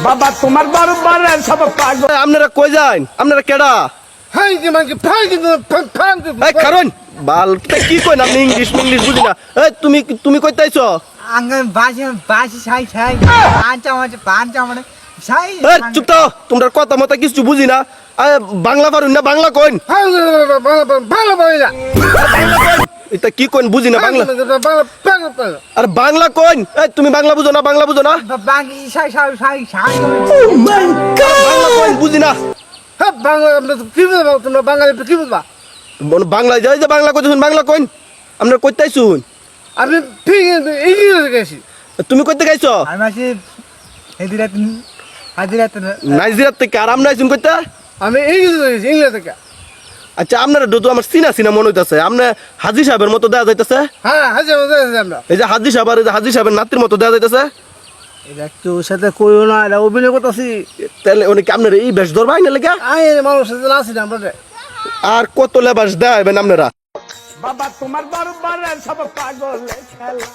বাবা তোমার দরবার সব পাগল। আপনারা কই যান? আপনারা কেডা? এই কারণ বাল কি কইন আপনি? ইংলিশ বুঝি না। এই তুমি কইতাইছো? আঙ্গন বাসি সাই সাই পাঁচা মানে সাই। এই চুপ তো, তোমরা কথা মতো কিছু বুঝি না। বাংলা পারুন না? বাংলা কইন। এটা কি কইন বুঝি না বাংলা। আর বাংলা কইন। এই তুমি বাংলা বুঝো না? বাংলা বুঝো না? বাকি সাই সাই সাই সাই। বাংলা কইন বুঝি না। বাংলা যাই যে বাংলা কইতেছুন, বাংলা কইন। আপনারা কইতাইছুন? আমি গেছি। তুমি কইতে গাইছো? আমি আছি হাজিরাত নাইজেরিয়া থেকে। আর আমরা আইছুন কইতা? আমি ইংলিশ থেকে। আচ্ছা আপনারা তো আমার চিনা মনে হইতাছে। আপনার হাজি সাহেবের মতো দেয়া যাইতাছে। হ্যাঁ হাজির আমরা। এই যে হাজি সাহেব আর এই যে হাজি সাহেবের নাতির মতো দেয়া যাইতাছে। এটা একটু সাথে কইও না, এটা অভিনয় করতেছি। তাহলে অনেকে আপনার এই বেশ ধরবা আইনা লেগা। মানুষ সাথে আছি না আমরা। আর কত লেবাস দেবেন আপনারা? বাবা তোমার দরবার সব পাগল খেলা।